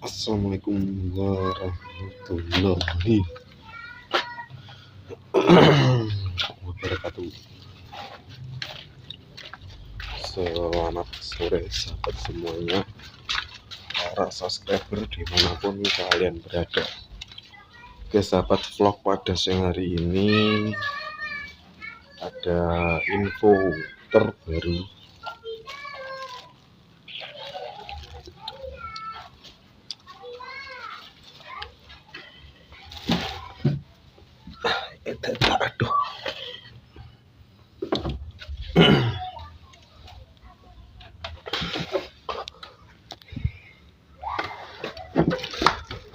Assalamualaikum warahmatullahi wabarakatuh. Selamat sore sahabat semuanya, para subscriber dimanapun kalian berada. Oke sahabat, vlog pada siang hari ini ada info terbaru aduh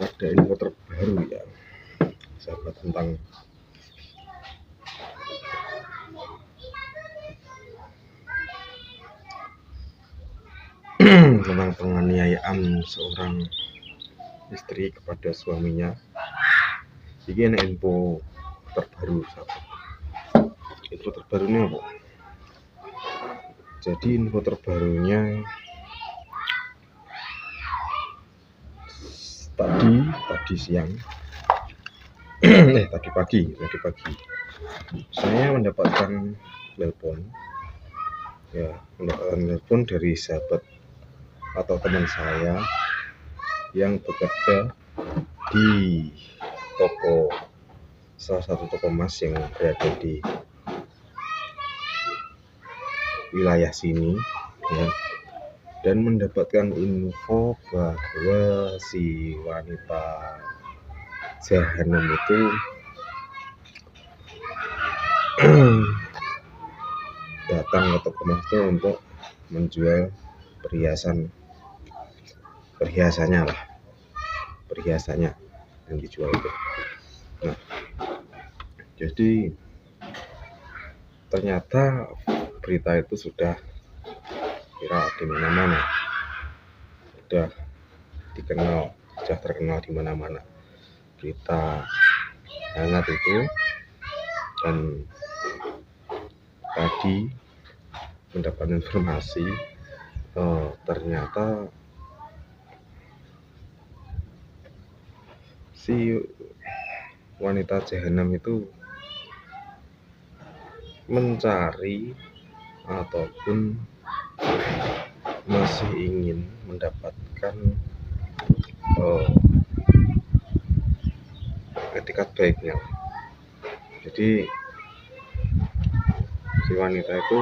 ada info terbaru ya sahabat tentang penganiayaan seorang istri kepada suaminya. Ini info terbaru sahabat. Info terbarunya apa? Jadi info terbarunya tadi siang tadi pagi saya mendapatkan telepon dari sahabat atau teman saya yang bekerja di salah satu toko emas yang berada di wilayah sini ya, dan mendapatkan info bahwa si wanita jahanam itu datang ke toko emas itu untuk menjual perhiasannya yang dijual itu. Nah, jadi ternyata berita itu sudah viral di mana-mana, sudah terkenal di mana-mana, berita hangat itu. Dan tadi mendapat informasi ternyata si wanita jahanam itu mencari ataupun masih ingin mendapatkan etikat baiknya. Jadi si wanita itu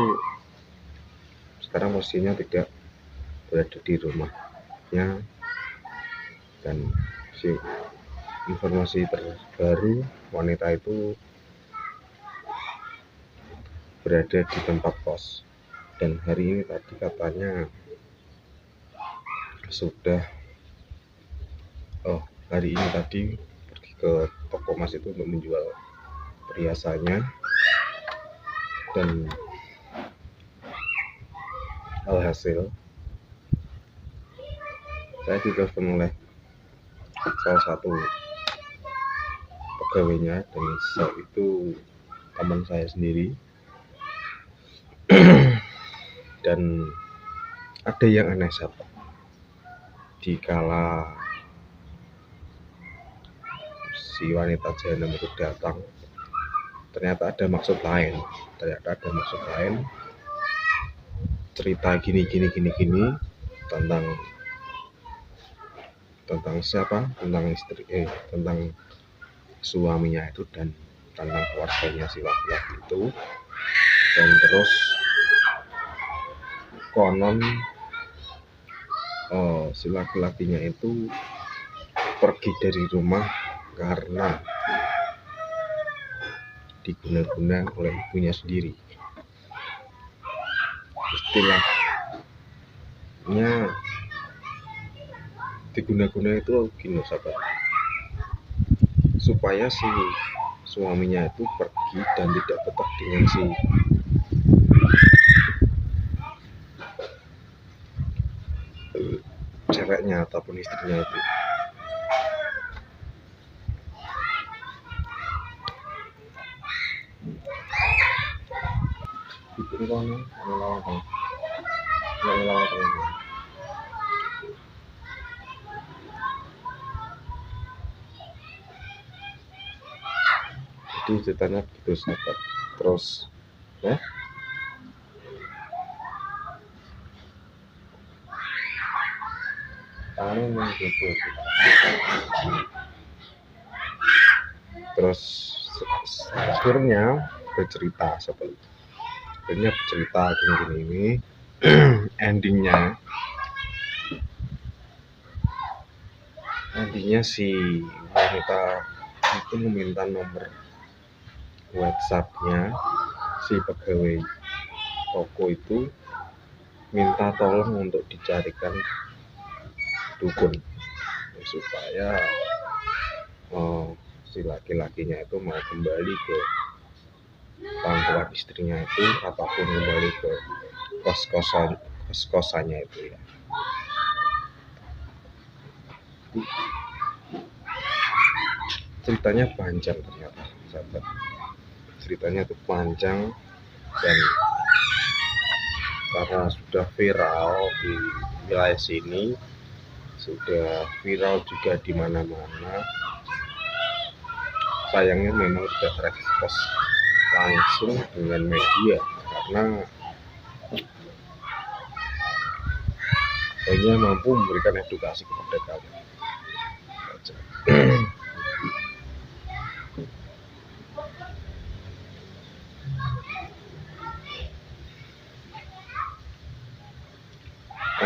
sekarang posisinya tidak berada di rumahnya, dan si informasi terbaru wanita itu berada di tempat kos, dan hari ini tadi katanya hari ini tadi pergi ke toko emas itu untuk menjual perhiasannya. Dan alhasil saya ditelepon oleh salah satu pegawainya, dan saat itu teman saya sendiri. Dan ada yang aneh sahabat, dikala si wanita jahanam itu datang, ternyata ada maksud lain, cerita gini tentang siapa, tentang suaminya itu dan tentang keluarganya si laki-laki itu. Dan terus konon si laki-lakinya itu pergi dari rumah karena diguna-guna oleh ibunya sendiri. Istilahnya diguna-guna itu gini sahabat, supaya si suaminya itu pergi dan tidak betah dengan si ceweknya ataupun istrinya itu. Jadi ceritanya gitu sahabat. Terus ya tangannya gitu. Terus akhirnya bercerita seperti akhirnya bercerita gini ini endingnya si wanita itu meminta nomor WhatsApp-nya si pegawai toko itu, minta tolong untuk dicarikan dukun supaya si laki-lakinya itu mau kembali ke pangkuan istrinya itu, ataupun kembali ke kos-kosannya itu ya. Ceritanya panjang ternyata sahabat, ceritanya itu panjang, dan karena sudah viral di wilayah sini, sudah viral juga di mana-mana. Sayangnya memang tidak terekspos langsung dengan media karena hanya mampu memberikan edukasi kepada kalian.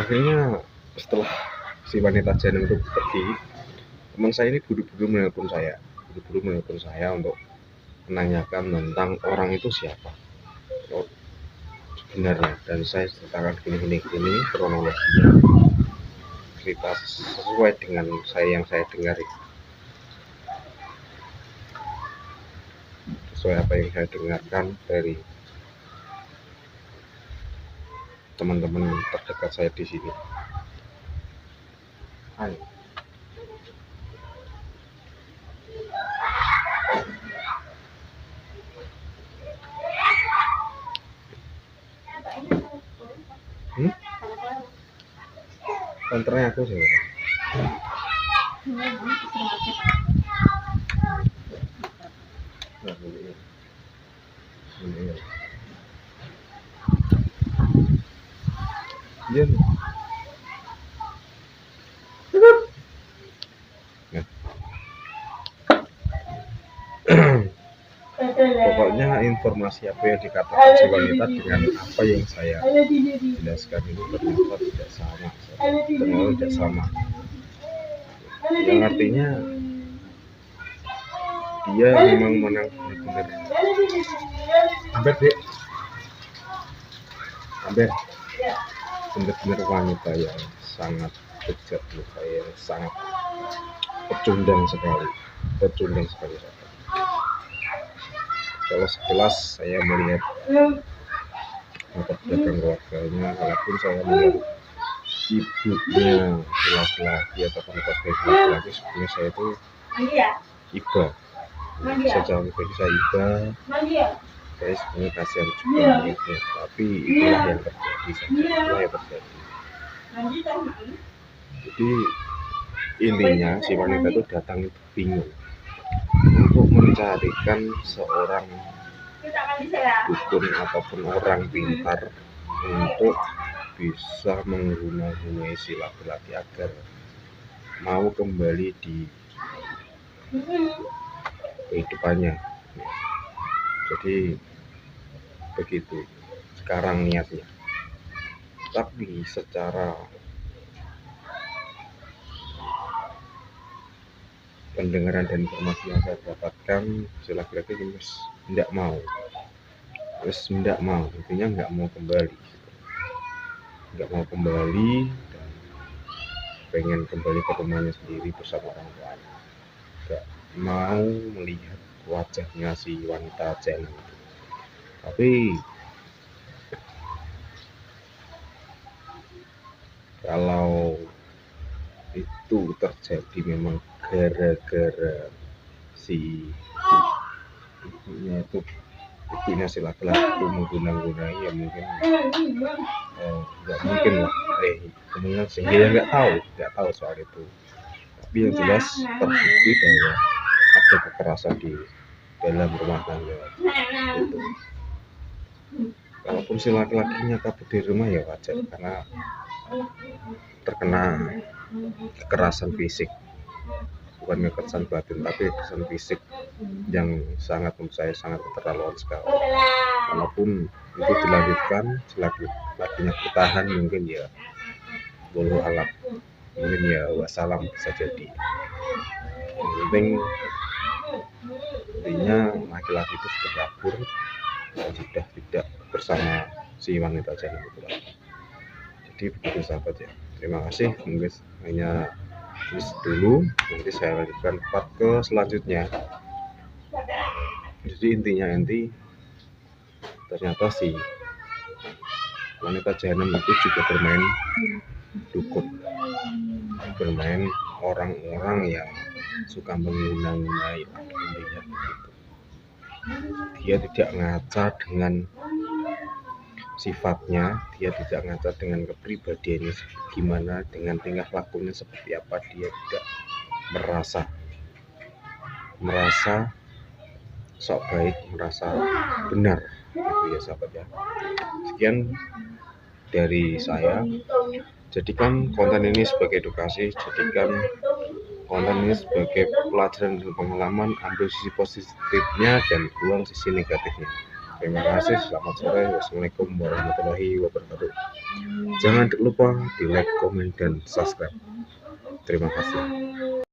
Akhirnya setelah si wanita janda itu pergi, teman saya ini buru-buru menelpon saya untuk menanyakan tentang orang itu siapa sebenarnya, dan saya ceritakan gini kronologinya, cerita sesuai dengan yang saya dengar, sesuai apa yang saya dengarkan dari teman-teman terdekat saya di sini. Hai. Konternya aku sih. Iya. Pokoknya informasi apa yang dikatakan si wanita dengan apa yang saya jelaskan ini ternyata tidak sama. Yang artinya dia memang menang benar-benar. Benar-benar wanita yang sangat bejat, yang sangat pecundang sekali. Kalau sekilas saya melihat latar belakang keluarganya, walaupun saya melihat ibunya laki-laki atau keluarga laki-laki, sebenarnya saya itu iba. Sejauh ini saya iba, saya sebenarnya kasihan juga gitu. Tapi itulah yang terjadi. Jadi intinya si wanita itu datang itu bingung untuk mencarikan seorang dukun ataupun orang pintar untuk bisa mengguna-gunai si laki-laki agar mau kembali di kehidupannya. Jadi begitu sekarang niatnya. Tapi secara pendengaran dan informasi yang saya dapatkan, si laki-laki tidak mau, intinya nggak mau kembali, dan pengen kembali ke rumahnya sendiri bersama orang tuanya, nggak mau melihat wajahnya si wanita janda itu. Tapi kalau itu terjadi memang gara-gara si ibunya si laki-laki itu mengguna-gunai, ya mungkin nggak mungkin lah, kemungkinan sehingga nggak tahu soal itu. Tapi yang jelas terbukti bahwa ada kekerasan di dalam rumah tangga. Gitu. Kalaupun si laki-lakinya kabur di rumah ya wajar, karena terkena kekerasan fisik, bukan kekerasan batin tapi kekerasan fisik yang sangat, menurut saya sangat keterlaluan sekali. Walaupun itu dilanjutkan, laki-lakinya bertahan, mungkin ya wallahu alam, mungkin ya wassalam, bisa jadi. Yang penting intinya laki-laki itu sudah kabur dan sudah tidak bersama si wanita jahanam itu lagi. Jadi begitu sahabat ya. Terima kasih, mungkin hanya dulu, nanti saya lanjutkan part ke selanjutnya. Jadi intinya ternyata si wanita jahanam itu juga bermain dukun, bermain orang-orang yang suka menggunai intinya begitu. Dia tidak ngaca dengan sifatnya, dia tidak ngaca dengan kepribadiannya gimana, dengan tingkah lakunya seperti apa, dia tidak merasa sok baik, merasa benar, gitu ya sahabat ya. Sekian dari saya. Jadikan konten ini sebagai edukasi, jadikan konten ini sebagai pelajaran dan pengalaman, ambil sisi positifnya dan buang sisi negatifnya. Terima kasih, selamat sore, wassalamualaikum warahmatullahi wabarakatuh. Jangan lupa di like, komen, dan subscribe. Terima kasih.